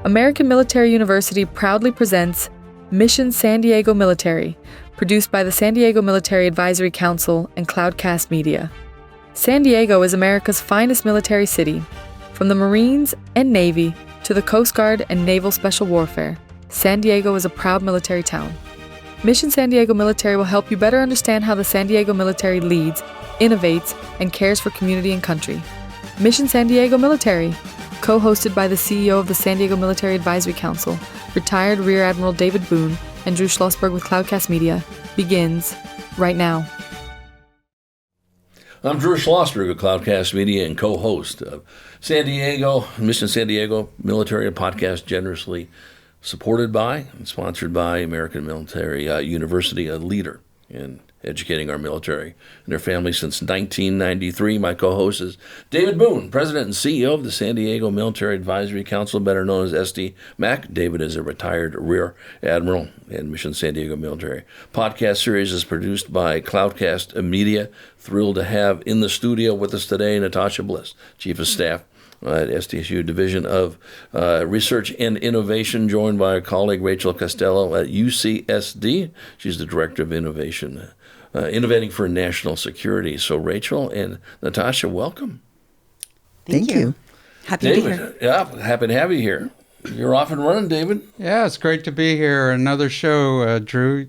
American Military University proudly presents Mission San Diego Military, produced by the San Diego Military Advisory Council and Cloudcast Media. San Diego is America's finest military city. From the Marines and Navy to the Coast Guard and Naval Special Warfare, San Diego is a proud military town. Mission San Diego Military will help you better understand how the San Diego military leads, innovates, and cares for community and country. Mission San Diego Military, co-hosted by the CEO of the San Diego Military Advisory Council, retired Rear Admiral David Boone, and Drew Schlosberg with Cloudcast Media, begins right now. I'm Drew Schlosberg of Cloudcast Media and co-host of Mission San Diego Military, a podcast generously supported by and sponsored by American Military University, a leader in educating our military and their families since 1993. My co-host is David Boone, President and CEO of the San Diego Military Advisory Council, better known as SDMAC. David is a retired Rear Admiral in Mission San Diego Military. Podcast series is produced by Cloudcast Media. Thrilled to have in the studio with us today Natasha Bliss, Chief of Staff at SDSU Division of Research and Innovation, joined by our colleague Rachel Costello at UCSD. She's the Director of Innovation, Innovating for National Security. So Rachel and Natasha, welcome. Thank you. Happy to be here. Yeah, happy to have you here. You're off and running, David. Yeah, it's great to be here. Another show, Drew.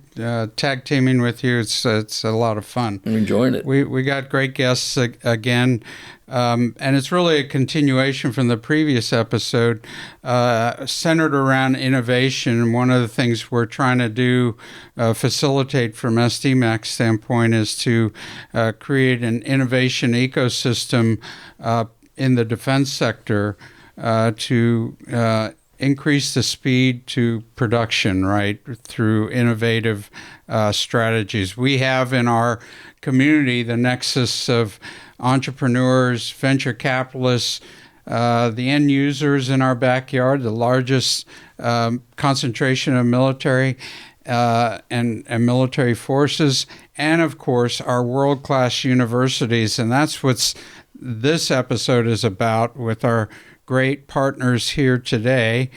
Tag teaming with you, it's a lot of fun. I'm enjoying it. We got great guests again, and it's really a continuation from the previous episode, centered around innovation. One of the things we're trying to do, facilitate from SDMAC's standpoint, is to create an innovation ecosystem in the defense sector to increase the speed to production, right, through innovative strategies. We have in our community the nexus of entrepreneurs, venture capitalists, the end users in our backyard, the largest concentration of military and military forces, and of course our world-class universities. And that's what this episode is about, with our great partners here today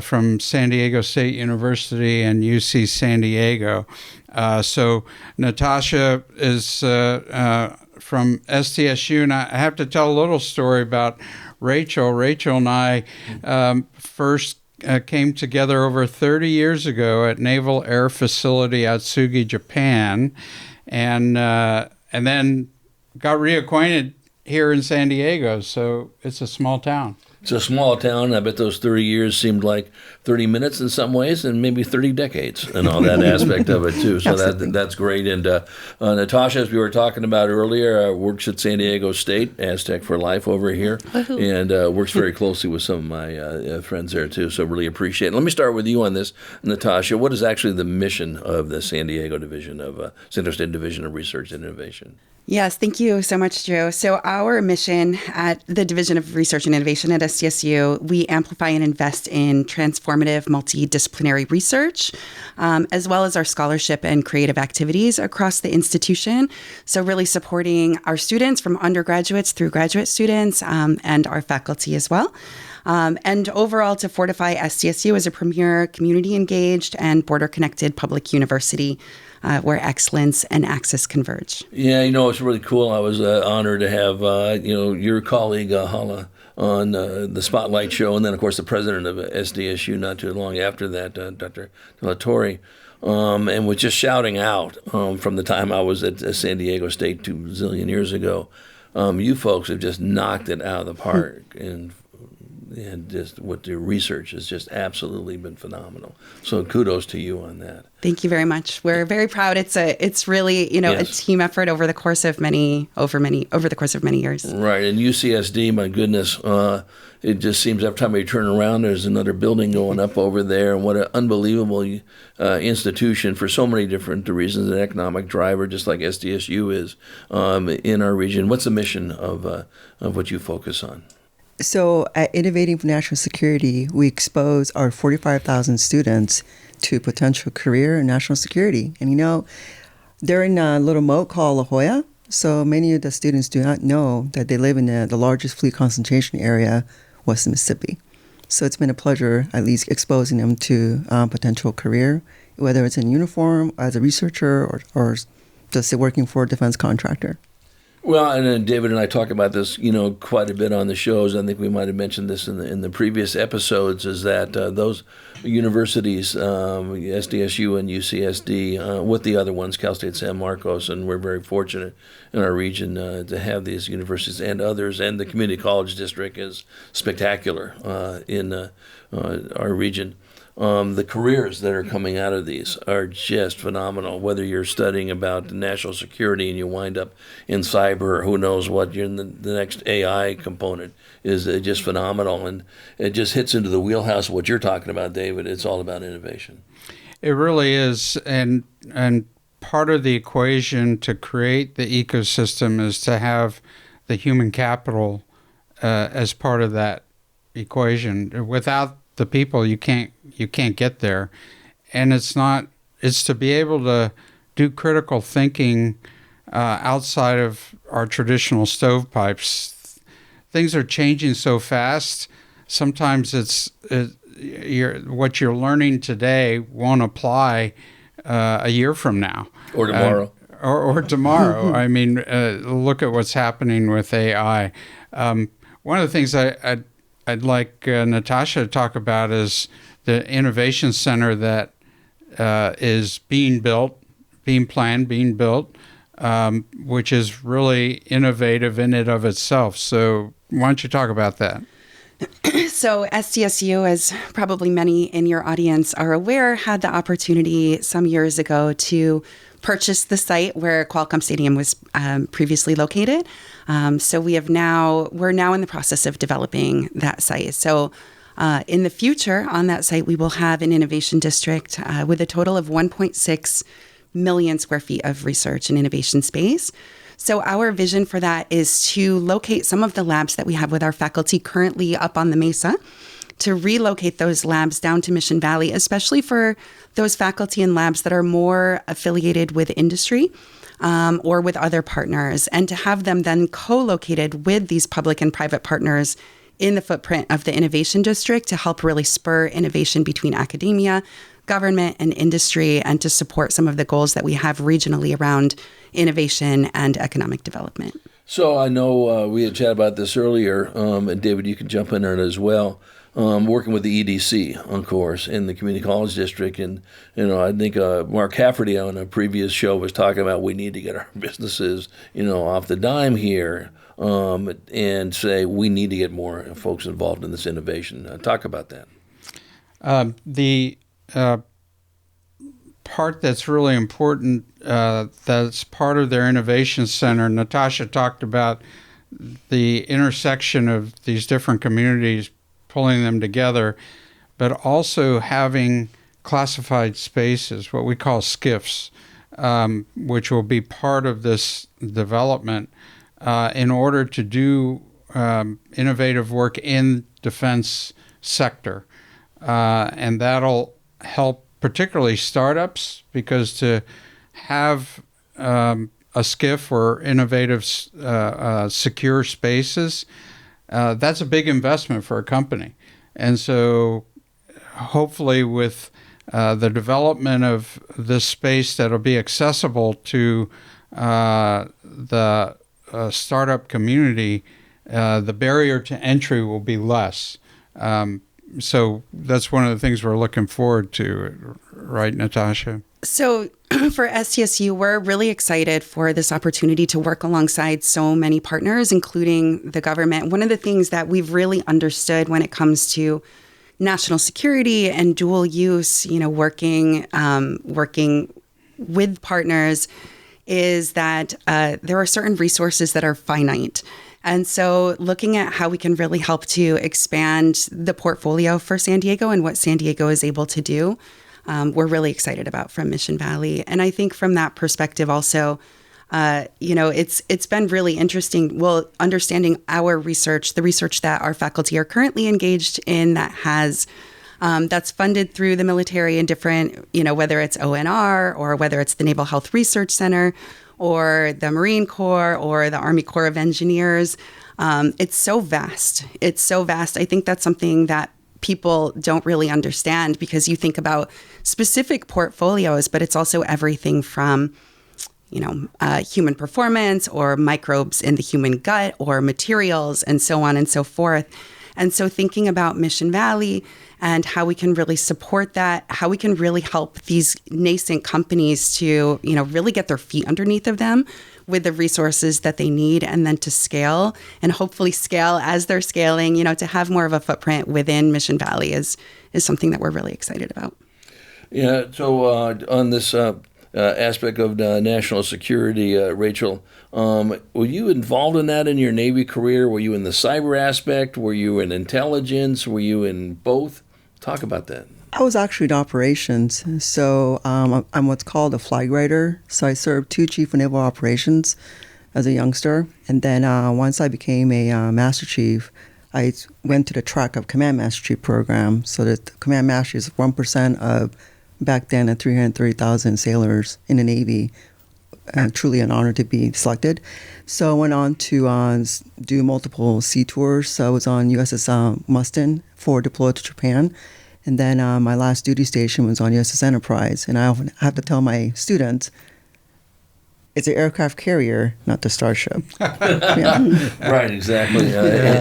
from San Diego State University and UC San Diego. So Natasha is from SDSU, and I have to tell a little story about Rachel. Rachel and I first came together over 30 years ago at Naval Air Facility Atsugi, Japan, and then got reacquainted here in San Diego, so it's a small town. It's a small town. I bet those 30 years seemed like 30 minutes in some ways, and maybe 30 decades, and all that aspect of it too. So that's great. And Natasha, as we were talking about earlier, works at San Diego State, Aztec for Life over here, and works very closely with some of my friends there too. So really appreciate it. Let me start with you on this, Natasha. What is actually the mission of the San Diego Division of San Diego State Division of Research and Innovation? Yes, thank you so much, Drew. So our mission at the Division of Research and Innovation at SDSU, we amplify and invest in transformative multidisciplinary research, as well as our scholarship and creative activities across the institution. So really supporting our students from undergraduates through graduate students and our faculty as well. And overall to fortify SDSU as a premier community-engaged and border-connected public university where excellence and access converge. Yeah, it's really cool. I was honored to have, your colleague, Hala, on the Spotlight show, and then, of course, the president of SDSU not too long after that, Dr. Latorre, and was just shouting out from the time I was at San Diego State 2 zillion years ago. You folks have just knocked it out of the park, and just what the research has just absolutely been phenomenal. So kudos to you on that. Thank you very much. We're very proud. It's really a team effort over the course of many years. Right, and UCSD, my goodness, it just seems every time we turn around, there's another building going up over there, and what an unbelievable institution for so many different reasons, an economic driver, just like SDSU is in our region. What's the mission of what you focus on? So at Innovating for National Security, we expose our 45,000 students to potential career in national security. And they're in a little moat called La Jolla. So many of the students do not know that they live in the largest fleet concentration area west of Mississippi. So it's been a pleasure at least exposing them to potential career, whether it's in uniform as a researcher or just working for a defense contractor. Well, and then David and I talk about this, quite a bit on the shows. I think we might have mentioned this in the previous episodes. Is that those universities, SDSU and UCSD, with the other ones, Cal State San Marcos, and we're very fortunate in our region to have these universities and others. And the community college district is spectacular in our region. The careers that are coming out of these are just phenomenal. Whether you're studying about national security and you wind up in cyber or who knows what, you're in the next AI component is just phenomenal. And it just hits into the wheelhouse of what you're talking about, David. It's all about innovation. It really is. And part of the equation to create the ecosystem is to have the human capital as part of that equation. Without the people, you can't get there. And it's to be able to do critical thinking outside of our traditional stovepipes. Things are changing so fast. Sometimes what you're learning today won't apply a year from now or tomorrow. Or tomorrow. I mean, look at what's happening with AI. One of the things I'd like Natasha to talk about is the innovation center that is being built, being planned, being built, which is really innovative in and of itself. So why don't you talk about that? So SDSU, as probably many in your audience are aware, had the opportunity some years ago to purchase the site where Qualcomm Stadium was previously located. So we're now in the process of developing that site. So in the future on that site, we will have an innovation district with a total of 1.6 million square feet of research and innovation space. So our vision for that is to locate some of the labs that we have with our faculty currently up on the Mesa, to relocate those labs down to Mission Valley, especially for those faculty and labs that are more affiliated with industry or with other partners, and to have them then co-located with these public and private partners in the footprint of the innovation district to help really spur innovation between academia, government, and industry, and to support some of the goals that we have regionally around innovation and economic development. So I know we had chatted about this earlier, and David, you can jump in on it as well. Working with the EDC, of course, in the community college district, and I think Mark Cafferty on a previous show was talking about we need to get our businesses, off the dime here, and say we need to get more folks involved in this innovation. Talk about that. The part that's really important, that's part of their innovation center. Natasha talked about the intersection of these different communities, pulling them together, but also having classified spaces, what we call SCIFs, which will be part of this development in order to do innovative work in defense sector. And that'll help particularly startups, because to have a SCIF or innovative secure spaces, that's a big investment for a company. And so hopefully with the development of this space that'll be accessible to the startup community, the barrier to entry will be less. So that's one of the things we're looking forward to, right, Natasha? So for SDSU, we're really excited for this opportunity to work alongside so many partners, including the government. One of the things that we've really understood when it comes to national security and dual use, working with partners, is that there are certain resources that are finite. And so looking at how we can really help to expand the portfolio for San Diego and what San Diego is able to do, we're really excited about from Mission Valley. And I think from that perspective also, it's been really interesting, understanding our research, the research that our faculty are currently engaged in that has that's funded through the military and different, whether it's ONR or whether it's the Naval Health Research Center or the Marine Corps or the Army Corps of Engineers. It's so vast. I think that's something that people don't really understand, because you think about specific portfolios, but it's also everything from human performance or microbes in the human gut or materials and so on and so forth. And so thinking about Mission Valley and how we can really support that, how we can really help these nascent companies to, really get their feet underneath of them with the resources that they need, and then to scale, and hopefully scale as they're scaling, to have more of a footprint within Mission Valley is something that we're really excited about. Yeah, so on this aspect of national security, Rachel, were you involved in that in your Navy career? Were you in the cyber aspect? Were you in intelligence? Were you in both? Talk about that. I was actually in operations. So I'm what's called a flag rider. So I served 2 chief of naval operations as a youngster. And then once I became a master chief, I went to the track of command master chief program. So the command master is 1% of back then at 330,000 sailors in the Navy. Truly an honor to be selected. So I went on to do multiple sea tours. So I was on USS Mustin for deployed to Japan. And then my last duty station was on USS Enterprise. And I often have to tell my students, it's an aircraft carrier, not the starship. Right, exactly.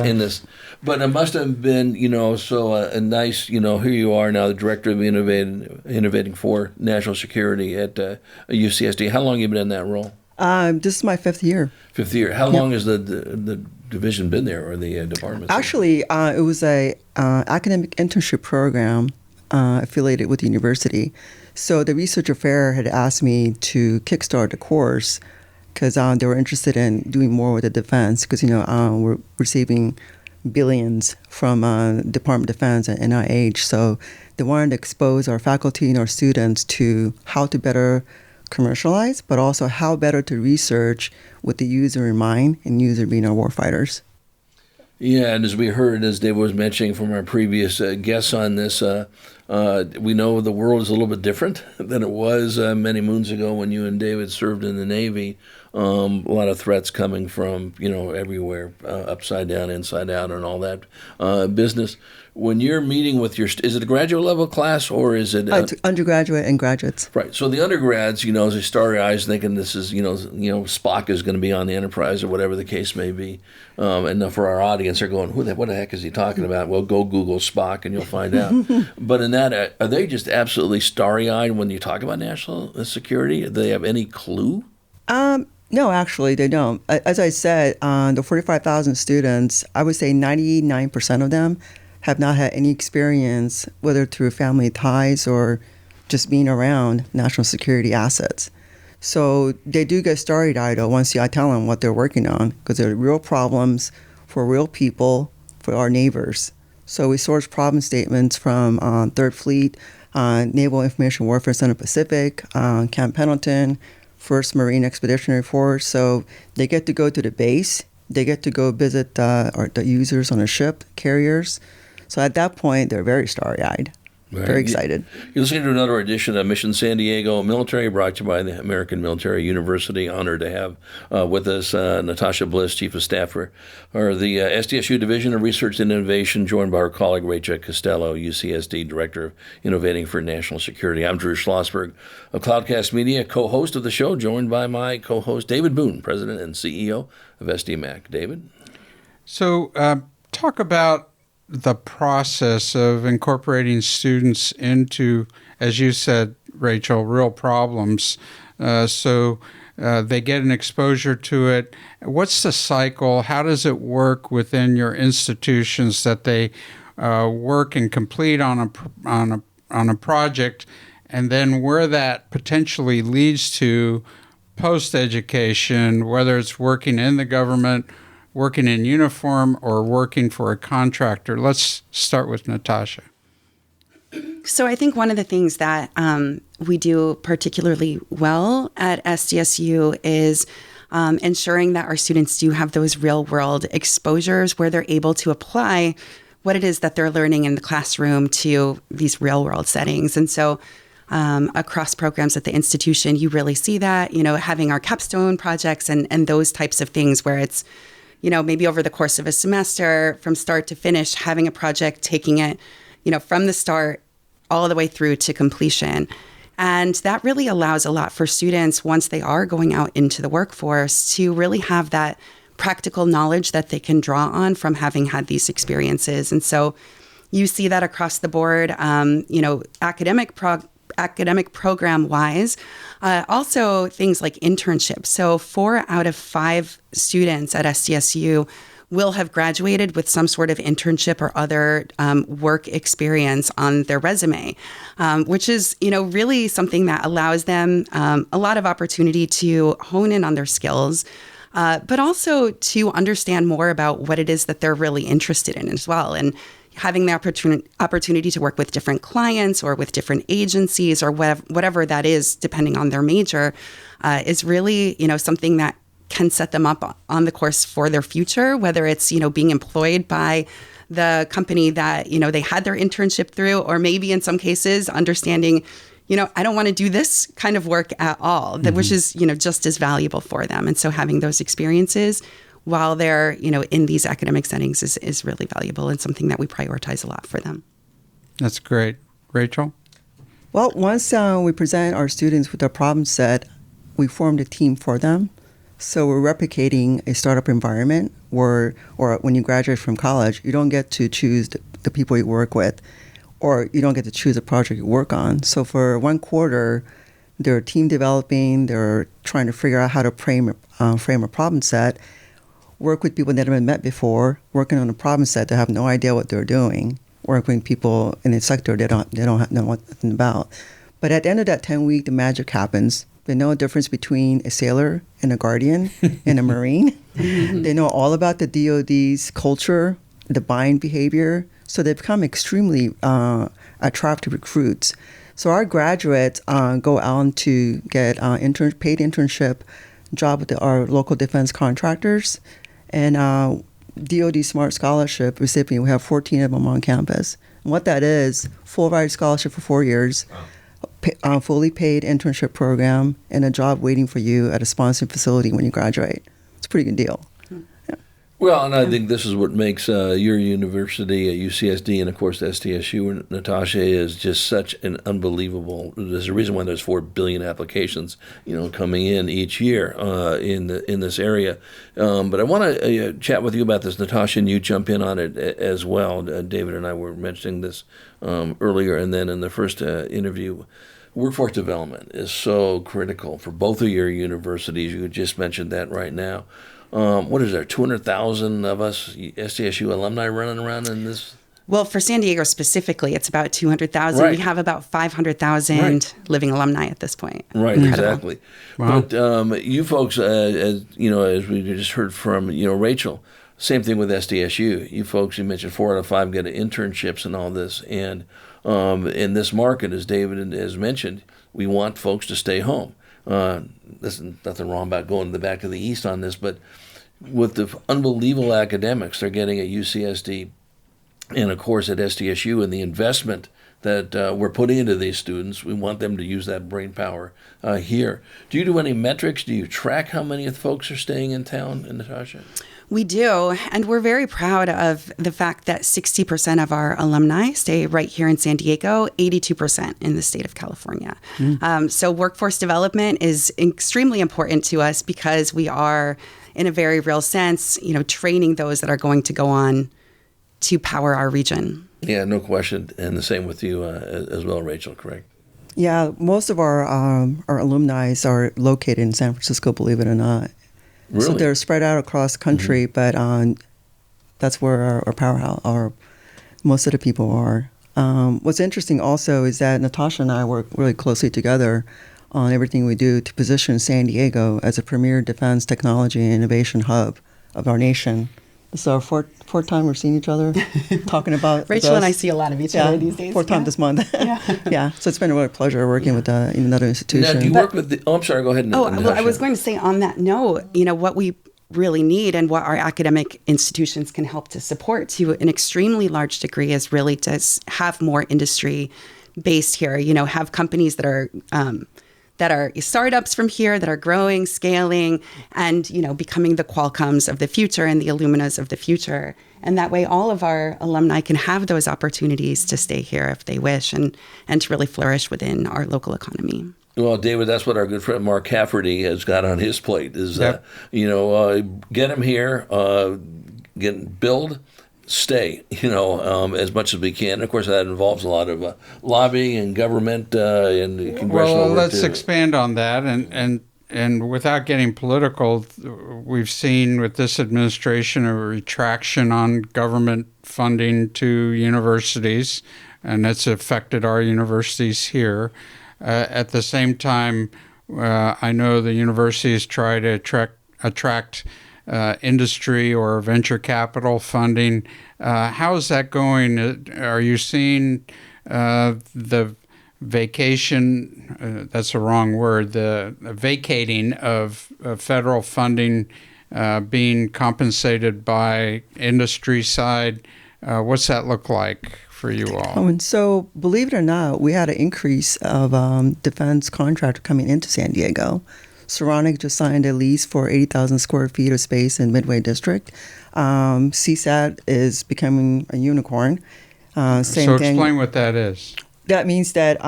In this, but it must have been, so a nice, here you are now, the director of Innovating for National Security at UCSD. How long have you been in that role? This is my 5th year. 5th year. How long has the division been there, or the department? Actually, it was a academic internship program affiliated with the university. So the research affair had asked me to kickstart the course because they were interested in doing more with the defense, because we're receiving billions from Department of Defense and NIH. So they wanted to expose our faculty and our students to how to better commercialize, but also how better to research with the user in mind, and user being our warfighters. Yeah, and as we heard, as David was mentioning from our previous guests on this, we know the world is a little bit different than it was many moons ago when you and David served in the Navy. A lot of threats coming from, everywhere, upside down, inside out, and all that business. When you're meeting with is it a graduate level class, or is it it's undergraduate and graduates? Right. So the undergrads, as they starry eyes thinking this is, Spock is going to be on the Enterprise or whatever the case may be. And for our audience, they're going, what the heck is he talking about? Well, go Google Spock and you'll find out. But in that, are they just absolutely starry-eyed when you talk about national security? Do they have any clue? No, actually, they don't. As I said, the 45,000 students, I would say 99% of them have not had any experience, whether through family ties or just being around national security assets. So they do get starry-eyed once I tell them what they're working on, because they're real problems for real people, for our neighbors. So we source problem statements from 3rd Fleet, Naval Information Warfare Center Pacific, Camp Pendleton, 1st Marine Expeditionary Force. So they get to go to the base. They get to go visit the users on the ship, carriers. So at that point, they're very starry-eyed, right. Very excited. You're listening to another edition of Mission San Diego Military, brought to you by the American Military University. Honored to have with us Natasha Bliss, Chief of Staff for the SDSU Division of Research and Innovation, joined by our colleague Rachel Costello, UCSD Director of Innovating for National Security. I'm Drew Schlosberg of Cloudcast Media, co-host of the show, joined by my co-host David Boone, President and CEO of SDMAC. David? So talk about the process of incorporating students into, as you said, Rachel, real problems. So they get an exposure to it. What's the cycle? How does it work within your institutions that they work and complete on a project, and then where that potentially leads to post-education, whether it's working in the government, working in uniform, or working for a contractor? Let's start with Natasha. So I think one of the things that we do particularly well at SDSU is ensuring that our students do have those real-world exposures where they're able to apply what it is that they're learning in the classroom to these real-world settings. And so across programs at the institution, you really see that, having our capstone projects and those types of things where it's, maybe over the course of a semester, from start to finish, having a project, taking it, from the start all the way through to completion. And that really allows a lot for students once they are going out into the workforce to really have that practical knowledge that they can draw on from having had these experiences. And so you see that across the board, academic program wise, also things like internships. So 4 out of 5 students at SDSU will have graduated with some sort of internship or other work experience on their resume, which is, really something that allows them a lot of opportunity to hone in on their skills, but also to understand more about what it is that they're really interested in as well. And having the opportunity to work with different clients or with different agencies or whatever that is, depending on their major, is really, something that can set them up on the course for their future, whether it's, being employed by the company that, they had their internship through, or maybe in some cases understanding, I don't want to do this kind of work at all, which is, just as valuable for them. And so having those experiences while they're, in these academic settings is really valuable and something that we prioritize a lot for them. That's great. Rachel? Well, once we present our students with a problem set, we formed a team for them. So we're replicating a startup environment or when you graduate from college, you don't get to choose the people you work with, or you don't get to choose a project you work on. So for 1 quarter, they're team developing, they're trying to figure out how to frame a problem set, work with people that haven't met before, working on a problem set that have no idea what they're doing, work with people in a sector they don't know nothing about. But at the end of that 10-week, the magic happens. They know the difference between a sailor and a guardian and a Marine. They know all about the DoD's culture, the buying behavior. So they become extremely attractive recruits. So our graduates go out to get paid internship job with our local defense contractors. And DoD Smart Scholarship recipient, we have 14 of them on campus. And what that is, full ride scholarship for 4 years. Wow. Fully paid internship program, and a job waiting for you at a sponsored facility when you graduate. It's a pretty good deal. Yeah. Well, and I think this is what makes your university, UCSD, and of course SDSU, Natasha, is just such an unbelievable. There's a reason why there's 4 billion applications, coming in each year in this area. But I want to chat with you about this, Natasha, and you jump in on it as well. David and I were mentioning this earlier, and then in the first interview. Workforce development is so critical for both of your universities. You just mentioned that right now. What is there, 200,000 of us SDSU alumni running around in this? Well, for San Diego specifically, it's about 200,000. Right. We have about 500,000 living alumni at this point. Right, Incredible. exactly. Wow. But you folks, as we just heard from Rachel, same thing with SDSU. You folks, you mentioned 4 out of 5 get internships and all this, and in this market, as David has mentioned, we want folks to stay home. There's nothing wrong about going back to the East on this, but with the unbelievable academics they're getting at UCSD and, of course, at SDSU, and the investment that we're putting into these students, we want them to use that brain power here. Do you do any metrics? Do you track how many of the folks are staying in town, Natasha? We do, and we're very proud of the fact that 60% of our alumni stay right here in San Diego, 82% in the state of California. So workforce development is extremely important to us because we are, in a very real sense, training those that are going to go on to power our region. Yeah, no question, and the same with you as well, Rachel, correct? Yeah, most of our alumni are located in San Francisco, believe it or not. Really? So they're spread out across the country, but that's where our powerhouse, most of the people are. What's interesting also is that Natasha and I work really closely together on everything we do to position San Diego as a premier defense technology and innovation hub of our nation. This is our fourth time we're seeing each other, talking about Rachel and I see a lot of each other these days. Fourth time this month. Yeah. So it's been a real pleasure working with another institution. Now, do you work with the? Oh, I'm sorry. Go ahead. Well, I was going to say on that note, what we really need and what our academic institutions can help to support to an extremely large degree is really to have more industry based here. Have companies that are that are startups from here that are growing, scaling, and, becoming the Qualcomms of the future and the Illuminas of the future. And that way, all of our alumni can have those opportunities to stay here if they wish and to really flourish within our local economy. Well, David, that's what our good friend Mark Cafferty has got on his plate is, Yep. Get him here, build, stay, as much as we can. And of course, that involves a lot of lobbying and government and congressional Well, work let's too. expand on that. And without getting political, we've seen with this administration a retraction on government funding to universities, and it's affected our universities here. At the same time, I know the universities try to attract industry or venture capital funding. How is that going? Are you seeing the vacation, that's the wrong word, the vacating of federal funding being compensated by industry side? What's that look like for you all? And so, believe it or not, we had an increase of defense contractor coming into San Diego. Saronic just signed a lease for 80,000 square feet of space in Midway District. CSAT is becoming a unicorn. Same so thing. Explain what that is. That means that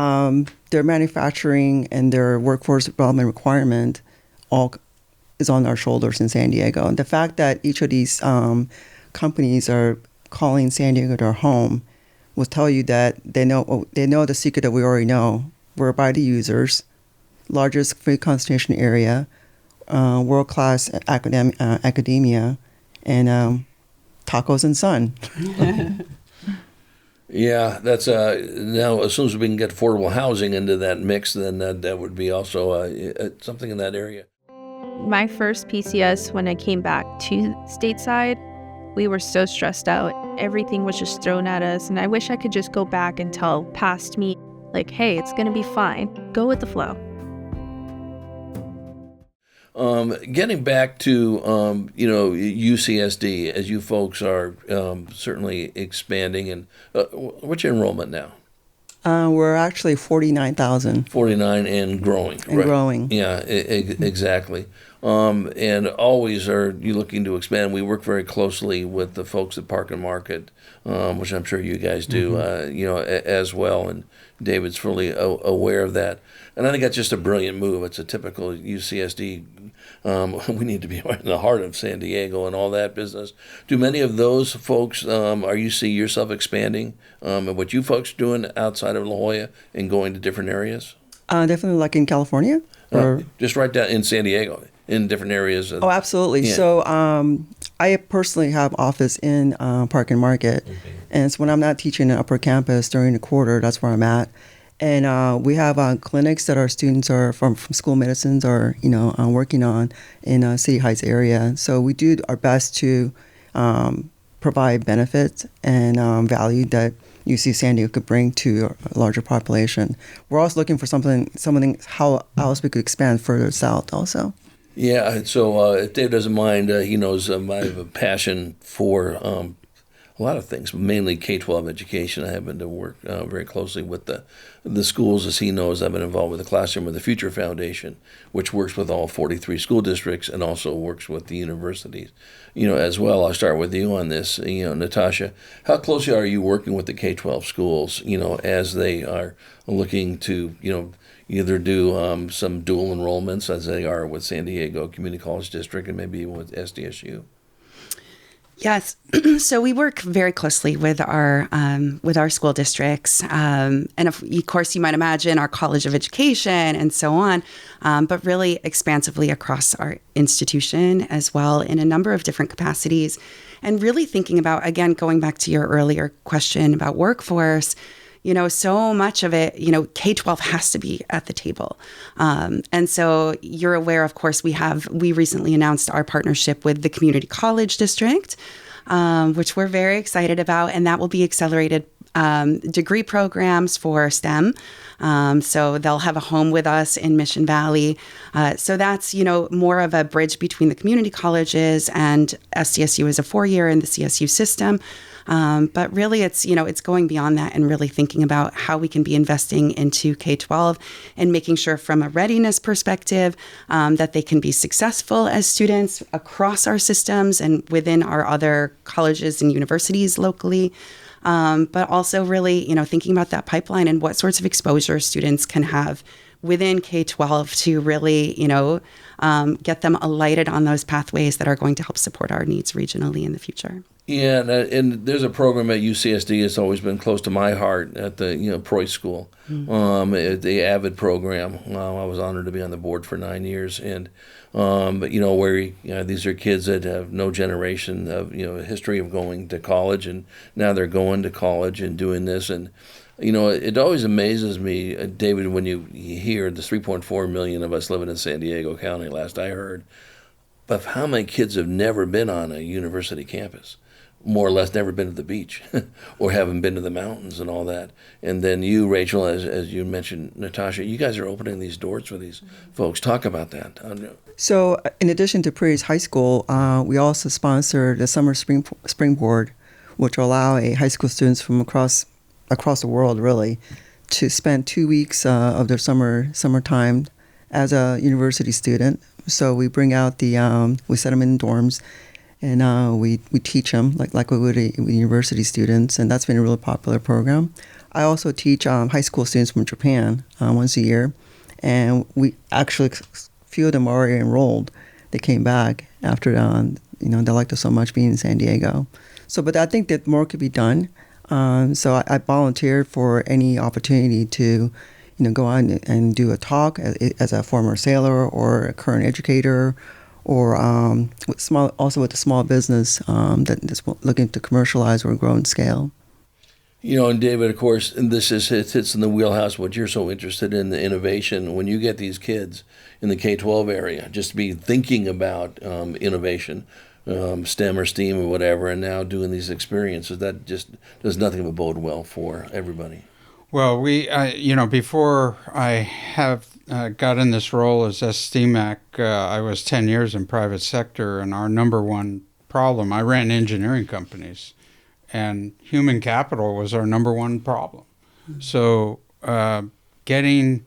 their manufacturing and their workforce development requirement all is on our shoulders in San Diego. And the fact that each of these companies are calling San Diego their home will tell you that they know the secret that we already know. We're by the users, largest free concentration area, world-class academia, and tacos and sun. Yeah, that's now as soon as we can get affordable housing into that mix, then that would be also something in that area. My first PCS, when I came back to stateside, we were so stressed out. Everything was just thrown at us, and I wish I could just go back and tell past me, like, hey, it's going to be fine. Go with the flow. Getting back to, UCSD, as you folks are certainly expanding, and what's your enrollment now? We're actually 49,000. 49 and growing. And right. growing. Yeah, exactly. And always are you looking to expand. We work very closely with the folks at Park and Market, which I'm sure you guys do, as well. And David's fully aware of that. And I think that's just a brilliant move. It's a typical UCSD. We need to be in the heart of San Diego and all that business. Do many of those folks, are you see yourself expanding and what you folks are doing outside of La Jolla and going to different areas? Definitely like in California? Or Just right down in San Diego, in different areas. Oh, absolutely. Yeah. So I personally have office in Park and Market. Okay. And so when I'm not teaching in Upper Campus during the quarter, that's where I'm at. And we have clinics that our students are from school medicines are, working on in City Heights area. So we do our best to provide benefits and value that UC San Diego could bring to a larger population. We're also looking for something how else we could expand further south also. Yeah, so if Dave doesn't mind, he knows I have a passion for a lot of things, mainly K-12 education. I happen to work very closely with the schools. As he knows, I've been involved with the Classroom of the Future Foundation, which works with all 43 school districts and also works with the universities, as well. I'll start with you on this, Natasha. How closely are you working with the K-12 schools, as they are looking to, either do some dual enrollments as they are with San Diego Community College District and maybe even with SDSU? Yes. So we work very closely with our school districts. And of course, you might imagine our College of Education and so on, but really expansively across our institution as well in a number of different capacities. And really thinking about, again, going back to your earlier question about workforce, so much of it, K-12 has to be at the table. And so you're aware, of course, we recently announced our partnership with the Community College District, which we're very excited about, and that will be accelerated degree programs for STEM. So they'll have a home with us in Mission Valley. So that's, more of a bridge between the community colleges and SDSU as a 4-year in the CSU system. But really, it's going beyond that and really thinking about how we can be investing into K-12 and making sure from a readiness perspective that they can be successful as students across our systems and within our other colleges and universities locally. But also really, thinking about that pipeline and what sorts of exposure students can have within K-12 to really, get them alighted on those pathways that are going to help support our needs regionally in the future. Yeah, and there's a program at UCSD that's always been close to my heart at the Preuss School, the AVID program. I was honored to be on the board for 9 years, and but where these are kids that have no generation of a history of going to college, and now they're going to college and doing this, and it always amazes me, David, when you hear the 3.4 million of us living in San Diego County, last I heard, but how many kids have never been on a university campus? More or less never been to the beach or haven't been to the mountains and all that. And then you, Rachel, as you mentioned, Natasha, you guys are opening these doors for these folks. Talk about that. So in addition to Prairie High School, we also sponsor the Summer Springboard, which will allow high school students from across the world, really, to spend 2 weeks of their summertime as a university student. So we bring out we set them in dorms, and we teach them like we would with university students, and that's been a really popular program. I also teach high school students from Japan once a year, and we actually, few of them are already enrolled. They came back after they liked us so much being in San Diego. So, but I think that more could be done. So I volunteered for any opportunity to go on and do a talk as a former sailor or a current educator, or with a small business that's looking to commercialize or grow in scale. And David, of course, and this hits in the wheelhouse what you're so interested in, the innovation. When you get these kids in the K-12 area, just be thinking about innovation, STEM or STEAM or whatever, and now doing these experiences, that just does nothing but bode well for everybody. Well, before I have got in this role as SDMAC, I was 10 years in private sector, and our number one problem, I ran engineering companies, and human capital was our number one problem. So getting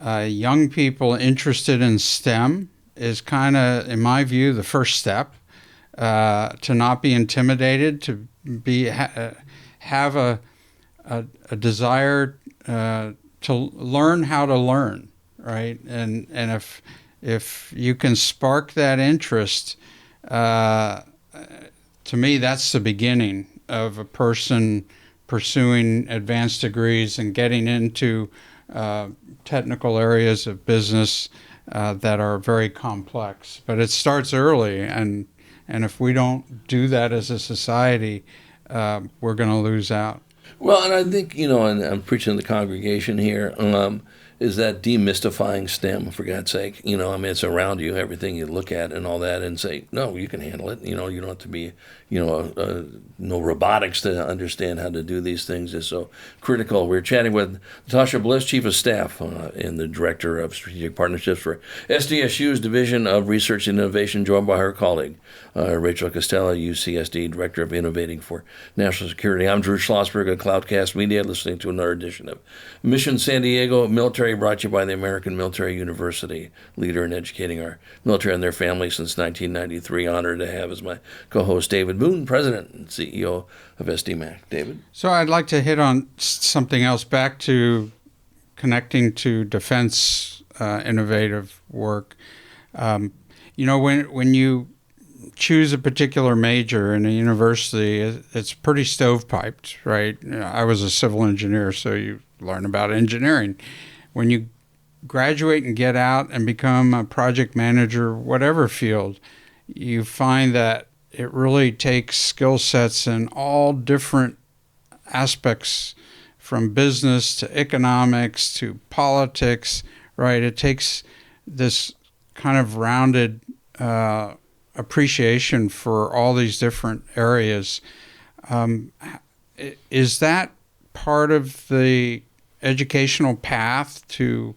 young people interested in STEM is kind of, in my view, the first step, to not be intimidated, to have a desire to learn how to learn, right? And if you can spark that interest, to me, that's the beginning of a person pursuing advanced degrees and getting into technical areas of business that are very complex. But it starts early, and if we don't do that as a society, we're going to lose out. Well, and I think, and I'm preaching to the congregation here, is that demystifying STEM, for God's sake. It's around you, everything you look at and all that, and say, no, you can handle it. You don't have to be, no robotics to understand how to do these things is so critical. We're chatting with Natasha Bliss, Chief of Staff and the Director of Strategic Partnerships for SDSU's Division of Research and Innovation, joined by her colleague, Rachel Costello, UCSD Director of Innovating for National Security. I'm Drew Schlosberg of Cloudcast Media, listening to another edition of Mission San Diego Military, brought to you by the American Military University, leader in educating our military and their families since 1993. Honored to have as my co-host David Boone, President and CEO of SDMAC. David? So I'd like to hit on something else, back to connecting to defense innovative work. When you choose a particular major in a university, it's pretty stovepiped, right? I was a civil engineer, so you learn about engineering. When you graduate and get out and become a project manager, whatever field, you find that it really takes skill sets in all different aspects, from business to economics to politics, right? It takes this kind of rounded appreciation for all these different areas. Is that part of the educational path to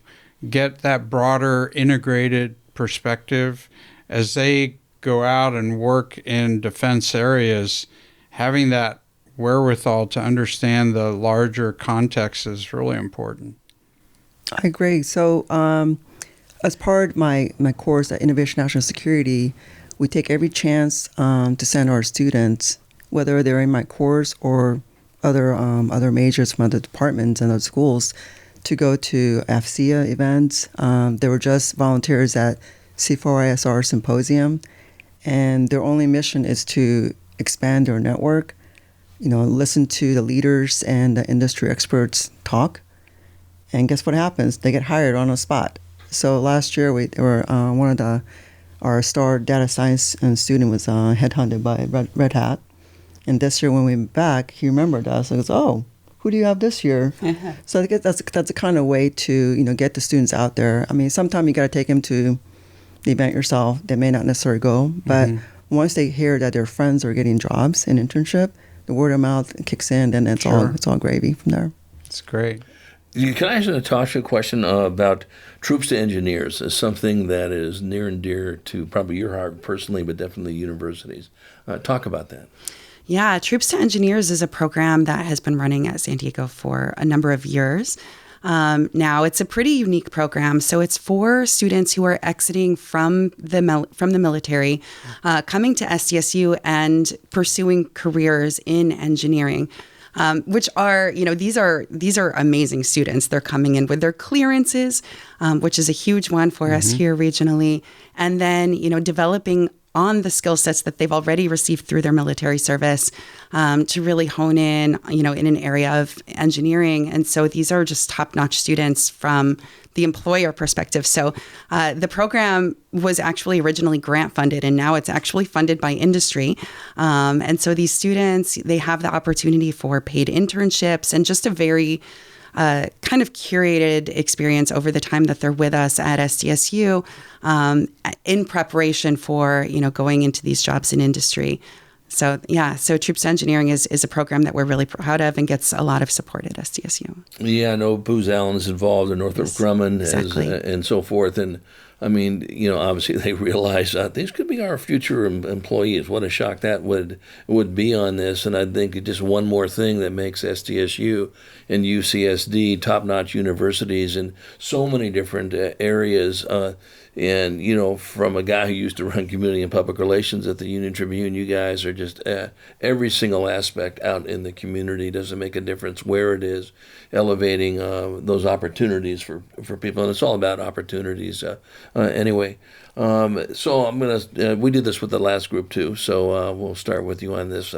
get that broader integrated perspective as they go out and work in defense areas, having that wherewithal to understand the larger context is really important. I agree. So as part of my course at Innovation National Security, we take every chance to send our students, whether they're in my course or other majors from other departments and other schools, to go to AFCEA events. They were just volunteers at C4ISR Symposium, and their only mission is to expand their network, listen to the leaders and the industry experts talk. And guess what happens? They get hired on the spot. So last year, our star data science student was headhunted by Red Hat. And this year when we went back, he remembered us and goes, "Oh, who do you have this year?" So I think that's a kind of way to get the students out there. I mean, sometimes you got to take them to the event yourself. They may not necessarily go, but once they hear that their friends are getting jobs and internship, the word of mouth kicks in, and it's all gravy from there. It's great. Can I ask Natasha a question about troops to engineers? Is something that is near and dear to probably your heart personally, but definitely universities. Talk about that. Yeah, Troops to Engineers is a program that has been running at San Diego for a number of years. Now, it's a pretty unique program. So it's for students who are exiting from the military, coming to SDSU and pursuing careers in engineering. Which are, these are amazing students. They're coming in with their clearances, which is a huge one for us here regionally. And then, developing on the skill sets that they've already received through their military service to really hone in, in an area of engineering. And so these are just top-notch students from the employer perspective. So the program was actually originally grant funded, and now it's actually funded by industry. And so these students, they have the opportunity for paid internships and just a very kind of curated experience over the time that they're with us at SDSU in preparation for, going into these jobs in industry. So Troops to Engineering is a program that we're really proud of and gets a lot of support at SDSU. Yeah, I know Booz Allen is involved in Northrop Grumman and so forth. And I mean, obviously they realize these could be our future employees. What a shock that would be on this. And I think just one more thing that makes SDSU and UCSD top-notch universities in so many different areas. And, from a guy who used to run community and public relations at the Union Tribune, you guys are just every single aspect out in the community. Doesn't make a difference where it is, elevating those opportunities for people. And it's all about opportunities anyway. So I'm going to, we did this with the last group too, so we'll start with you on this.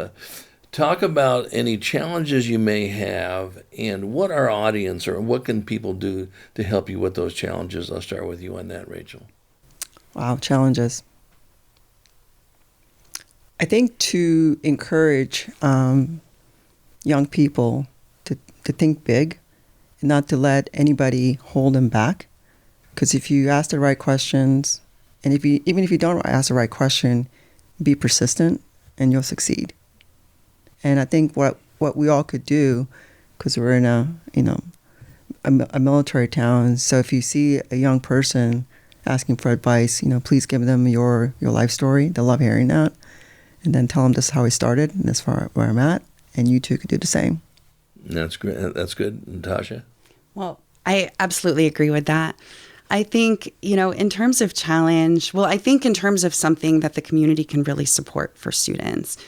Talk about any challenges you may have and what our audience or what can people do to help you with those challenges. I'll start with you on that, Rachel. Wow, challenges. I think to encourage young people to think big and not to let anybody hold them back. Because if you ask the right questions, and even if you don't ask the right question, be persistent and you'll succeed. And I think what we all could do, because we're in a military town, so if you see a young person asking for advice, please give them your life story. They'll love hearing that. And then tell them this is how I started and this is where I'm at. And you too could do the same. That's great. That's good. Natasha? Well, I absolutely agree with that. I think, in terms of challenge, I think in terms of something that the community can really support for students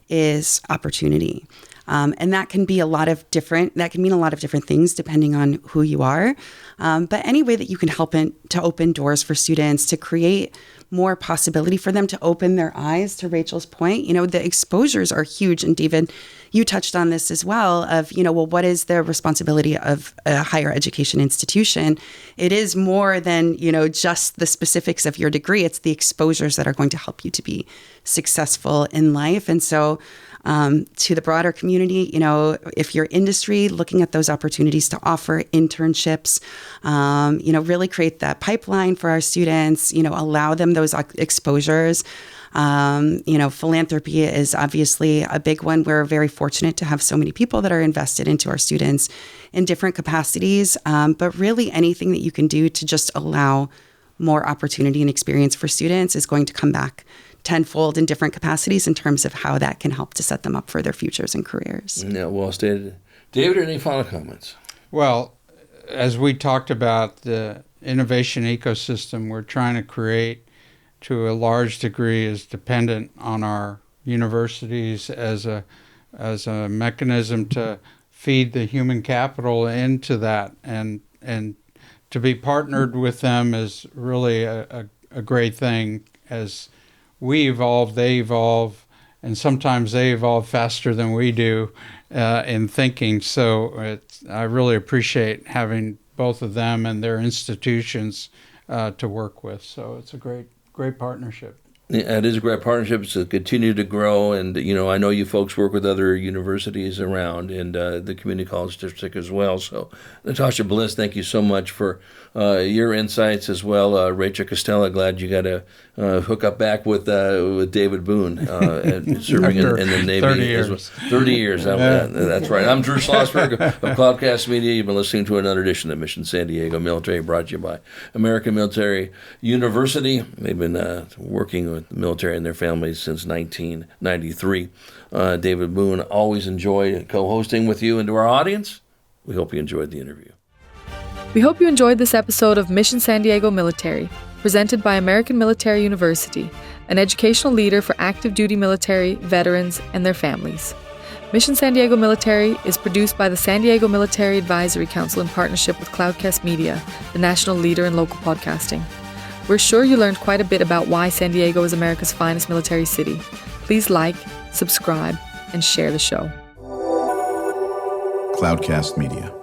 is opportunity. And that can mean a lot of different things depending on who you are. But any way that you can help to open doors for students, to create more possibility for them to open their eyes, to Rachel's point, the exposures are huge. And David, you touched on this as well of, what is the responsibility of a higher education institution? It is more than, just the specifics of your degree. It's the exposures that are going to help you to be successful in life. And so to the broader community, if you're industry, looking at those opportunities to offer internships, really create that pipeline for our students, allow them those exposures. Philanthropy is obviously a big one. We're very fortunate to have so many people that are invested into our students in different capacities, but really anything that you can do to just allow more opportunity and experience for students is going to come back tenfold in different capacities in terms of how that can help to set them up for their futures and careers. Yeah, well stated. David, any final comments? Well, as we talked about, the innovation ecosystem we're trying to create to a large degree is dependent on our universities as a mechanism to feed the human capital into that, and to be partnered with them is really a great thing. As we evolve, they evolve, and sometimes they evolve faster than we do in thinking. So I really appreciate having both of them and their institutions to work with. So it's a great partnership. Yeah, it is a great partnership. It's to continue to grow, and I know you folks work with other universities around and the community college district as well. So, Natasha Bliss, thank you so much for your insights as well. Rachel Costello, glad you got to hook up back with David Boone, and serving in the Navy. 30 years. 30 years. That's right. I'm Drew Schlosberg of Cloudcast Media. You've been listening to another edition of Mission San Diego Military, brought to you by American Military University. They've been working with the military and their families since 1993. David Boone, always enjoy co-hosting with you. And to our audience, we hope you enjoyed the interview. We hope you enjoyed this episode of Mission San Diego Military, presented by American Military University, an educational leader for active duty military, veterans, and their families. Mission San Diego Military is produced by the San Diego Military Advisory Council in partnership with Cloudcast Media, the national leader in local podcasting. We're sure you learned quite a bit about why San Diego is America's finest military city. Please like, subscribe, and share the show. Cloudcast Media.